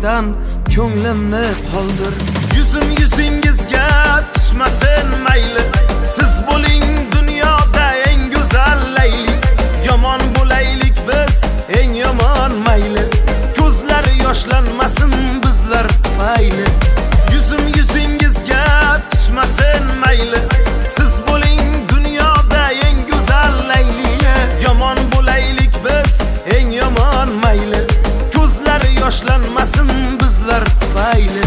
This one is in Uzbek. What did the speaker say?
yomondan ko'nglimni qoldir. Yuzim yuzingizga tushmasin mayli, siz bo'ling dunyoda eng go'zal layli. Yomon bo'laylik biz eng yomon mayli, ko'zlari yoshlanmasin bizlar tufayli. Yuzim yuzingizga tushmasin mayli, siz bo'ling dunyoda eng go'zal layli. Yomon bo'laylik biz eng yomon mayli, ko'zlari yoshlanmasin bizlar tufayli.